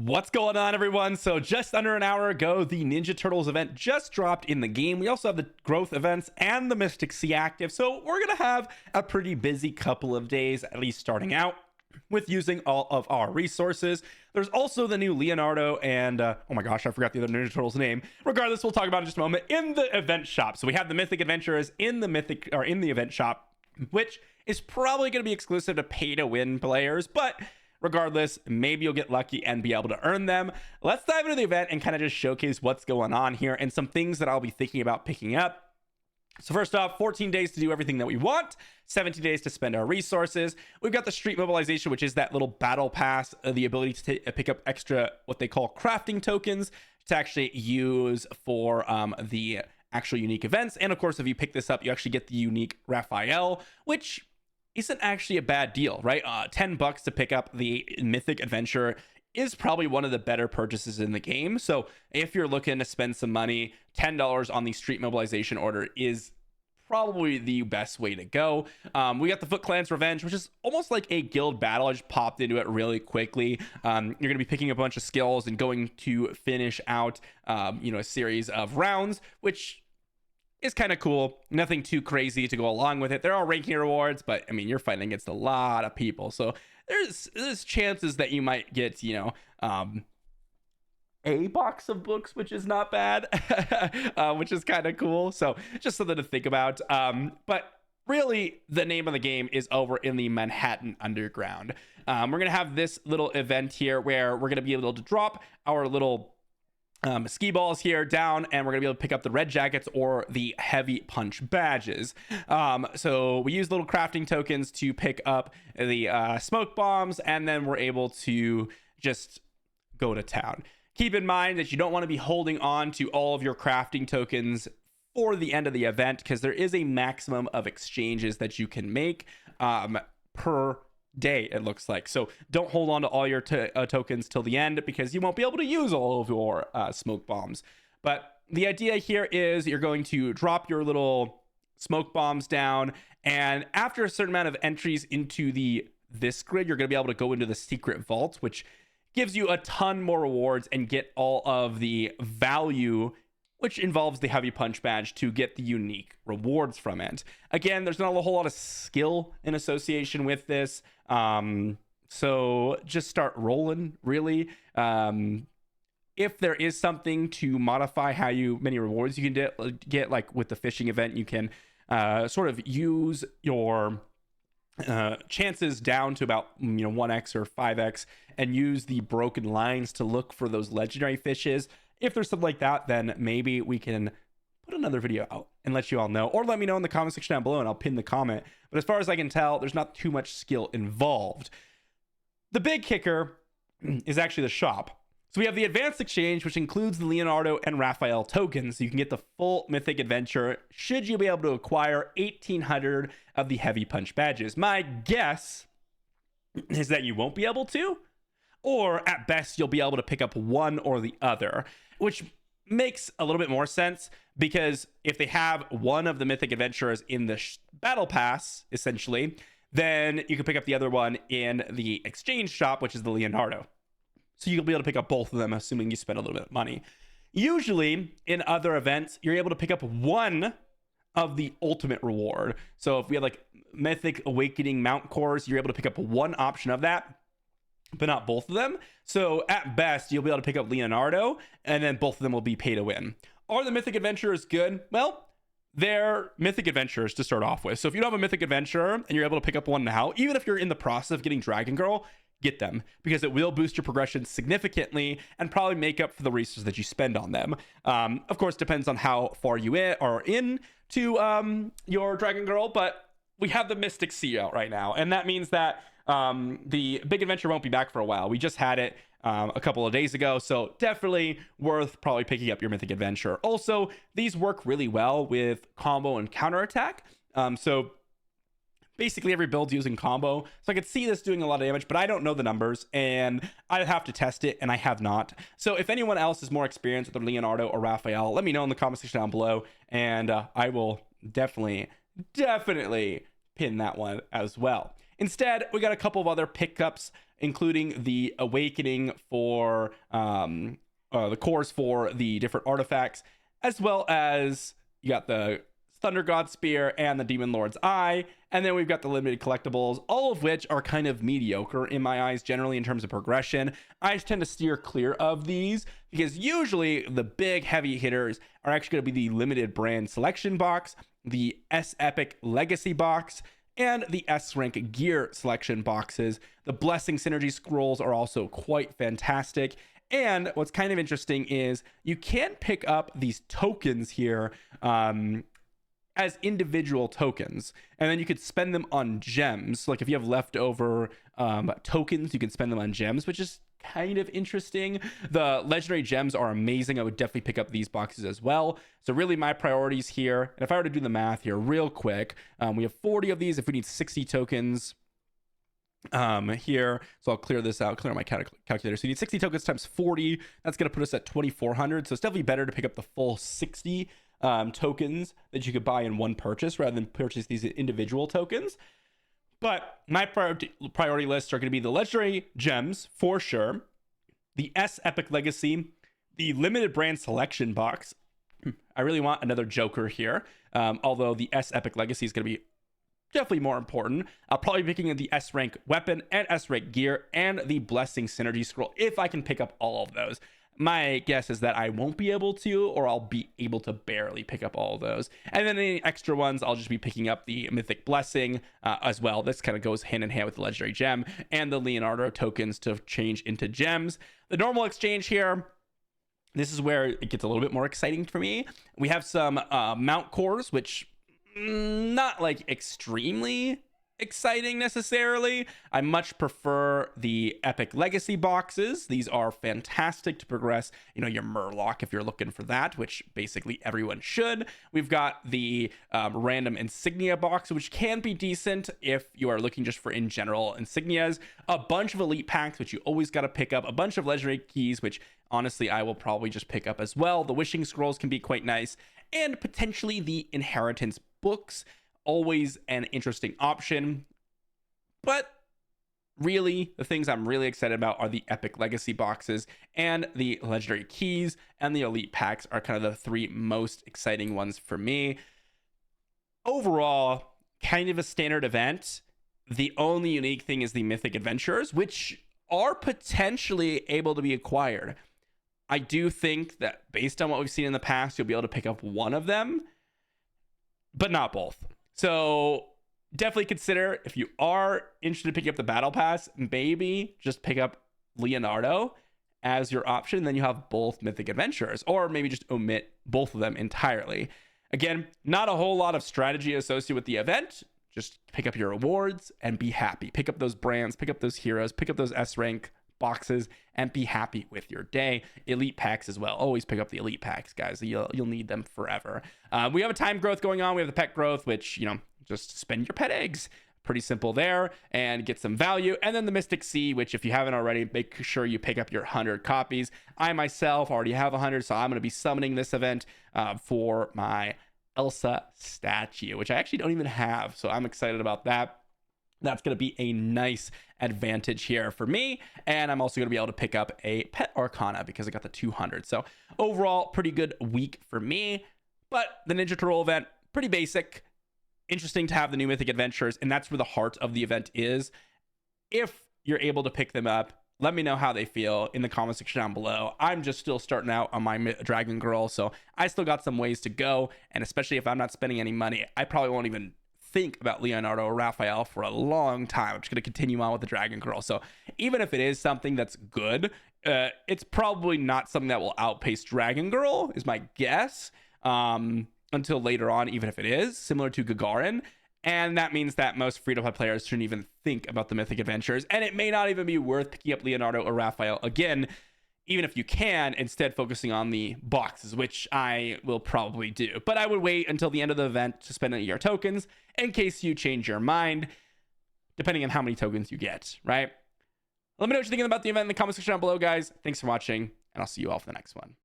What's going on, everyone? So just under an hour ago, the Ninja Turtles event just dropped in the game. We also have the growth events and the Mystic Sea active. So we're going to have a pretty busy couple of days, at least starting out, with using all of our resources. There's also the new Leonardo and, oh my gosh, I forgot the other Ninja Turtles name. Regardless, we'll talk about it in just a moment in the event shop. So we have the Mythic Adventurers in the event shop, which is probably going to be exclusive to pay to win players, but regardless, maybe you'll get lucky and be able to earn them. Let's dive into the event and kind of just showcase what's going on here and some things that I'll be thinking about picking up. So first off, 14 days to do everything that we want, 17 days to spend our resources. We've got the street mobilization, which is that little battle pass, the ability to pick up extra what they call crafting tokens to actually use for the actual unique events. And of course, if you pick this up, you actually get the unique Raphael, which isn't actually a bad deal, right? $10 to pick up the Mythic Adventure is probably one of the better purchases in the game. So if you're looking to spend some money, $10 on the street mobilization order is probably the best way to go. We got the Foot Clan's Revenge, which is almost like a guild battle. I just popped into it really quickly. You're going to be picking a bunch of skills and going to finish out, a series of rounds, which is kind of cool. Nothing too crazy to go along with it. There are ranking rewards, but I mean, you're fighting against a lot of people, so there's chances that you might get, a box of books, which is not bad, which is kind of cool. So just something to think about. But really, the name of the game is over in the Manhattan Underground. We're gonna have this little event here where we're gonna be able to drop our little ski balls here down, and we're gonna be able to pick up the red jackets or the heavy punch badges. So we use little crafting tokens to pick up the smoke bombs, and then we're able to just go to town. Keep in mind that you don't want to be holding on to all of your crafting tokens for the end of the event, because there is a maximum of exchanges that you can make per day, it looks like. So don't hold on to all your tokens till the end, because you won't be able to use all of your smoke bombs. But the idea here is you're going to drop your little smoke bombs down, and after a certain amount of entries into this grid, you're going to be able to go into the secret vault, which gives you a ton more rewards and get all of the value, which involves the heavy punch badge, to get the unique rewards from it. Again, there's not a whole lot of skill in association with this. So just start rolling, really. If there is something to modify how many rewards you can get, like with the fishing event, you can sort of use your chances down to about 1x or 5x, and use the broken lines to look for those legendary fishes. If there's something like that, then maybe we can put another video out and let you all know, or let me know in the comment section down below and I'll pin the comment. But as far as I can tell, there's not too much skill involved. The big kicker is actually the shop. So we have the advanced exchange, which includes the Leonardo and Raphael tokens. So you can get the full Mythic Adventure should you be able to acquire 1,800 of the heavy punch badges. My guess is that you won't be able to, or at best you'll be able to pick up one or the other, which makes a little bit more sense, because if they have one of the Mythic Adventurers in the battle pass, essentially, then you can pick up the other one in the exchange shop, which is the Leonardo. So you'll be able to pick up both of them, assuming you spend a little bit of money. Usually in other events, you're able to pick up one of the ultimate reward. So if we have like Mythic Awakening Mount Cores, you're able to pick up one option of that, but not both of them. So at best, you'll be able to pick up Leonardo, and then both of them will be pay to win. Are the Mythic Adventurers good? Well, they're Mythic Adventurers to start off with. So if you don't have a Mythic Adventurer and you're able to pick up one now, even if you're in the process of getting Dragon Girl, get them, because it will boost your progression significantly and probably make up for the resources that you spend on them. Of course, depends on how far you are into your Dragon Girl, but we have the Mystic Sea out right now, and that means that the big adventure won't be back for a while. We just had it a couple of days ago, so definitely worth probably picking up your Mythic Adventure. Also, these work really well with combo and counterattack. So basically every build's using combo, so I could see this doing a lot of damage, but I don't know the numbers, and I'd have to test it, and I have not. So if anyone else is more experienced with Leonardo or Raphael, let me know in the comment section down below, and I will definitely pin that one as well. Instead, we got a couple of other pickups, including the Awakening for the cores for the different artifacts, as well as you got the Thunder God Spear and the Demon Lord's Eye, and then we've got the limited collectibles, all of which are kind of mediocre in my eyes generally in terms of progression. I tend to steer clear of these because usually the big heavy hitters are actually going to be the limited brand selection box, the S Epic Legacy box, and the S rank gear selection boxes. The Blessing Synergy scrolls are also quite fantastic. And what's kind of interesting is you can pick up these tokens here as individual tokens, and then you could spend them on gems. Like if you have leftover tokens, you can spend them on gems, which is kind of interesting. The legendary gems are amazing. I would definitely pick up these boxes as well. So really my priorities here, and if I were to do the math here real quick, we have 40 of these. If we need 60 tokens here, so I'll clear this out, clear my calculator. So you need 60 tokens times 40. That's going to put us at 2,400. So it's definitely better to pick up the full 60 tokens that you could buy in one purchase rather than purchase these individual tokens. But my priority lists are going to be the legendary gems for sure, the S Epic Legacy, the limited brand selection box. I really want another Joker here, although the S Epic Legacy is going to be definitely more important. I'll probably be picking the S rank weapon and S rank gear and the Blessing Synergy scroll if I can pick up all of those. My guess is that I won't be able to, or I'll be able to barely pick up all of those. And then any extra ones, I'll just be picking up the Mythic Blessing as well. This kind of goes hand in hand with the Legendary Gem and the Leonardo tokens to change into gems. The normal exchange here, this is where it gets a little bit more exciting for me. We have some mount cores, which not like extremely exciting necessarily. I much prefer the Epic Legacy boxes. These are fantastic to progress, your Murloc if you're looking for that, which basically everyone should. We've got the random insignia box, which can be decent if you are looking just for in general insignias. A bunch of elite packs, which you always got to pick up. A bunch of legendary keys, which honestly I will probably just pick up as well. The wishing scrolls can be quite nice, and potentially the inheritance books. Always an interesting option, but really the things I'm really excited about are the Epic Legacy boxes and the legendary keys, and the elite packs are kind of the three most exciting ones for me. Overall, kind of a standard event. The only unique thing is the Mythic Adventurers, which are potentially able to be acquired. I do think that based on what we've seen in the past, you'll be able to pick up one of them, but not both. So definitely consider, if you are interested in picking up the battle pass, maybe just pick up Leonardo as your option. Then you have both Mythic Adventurers, or maybe just omit both of them entirely. Again, not a whole lot of strategy associated with the event. Just pick up your rewards and be happy. Pick up those brands, pick up those heroes, pick up those S rank boxes, and be happy with your day. Elite packs as well. Always pick up the elite packs, guys. You'll need them forever. We have a time growth going on. We have the pet growth, which, just spend your pet eggs. Pretty simple there, and get some value. And then the Mystic Sea, which if you haven't already, make sure you pick up your 100 copies. I myself already have 100, so I'm going to be summoning this event for my Elsa statue, which I actually don't even have. So I'm excited about that. That's going to be a nice advantage here for me. And I'm also going to be able to pick up a Pet Arcana because I got the 200. So overall, pretty good week for me. But the Ninja Turtle event, pretty basic. Interesting to have the new Mythic Adventures, and that's where the heart of the event is. If you're able to pick them up, let me know how they feel in the comment section down below. I'm just still starting out on my Dragon Girl, so I still got some ways to go. And especially if I'm not spending any money, I probably won't even think about Leonardo or Raphael for a long time. I'm just going to continue on with the Dragon Girl. So even if it is something that's good, it's probably not something that will outpace Dragon Girl, is my guess, until later on, even if it is, similar to Gagarin. And that means that most free-to-play players shouldn't even think about the Mythic Adventures, and it may not even be worth picking up Leonardo or Raphael again, even if you can, instead focusing on the boxes, which I will probably do. But I would wait until the end of the event to spend your tokens in case you change your mind, depending on how many tokens you get, right? Let me know what you're thinking about the event in the comment section down below, guys. Thanks for watching, and I'll see you all for the next one.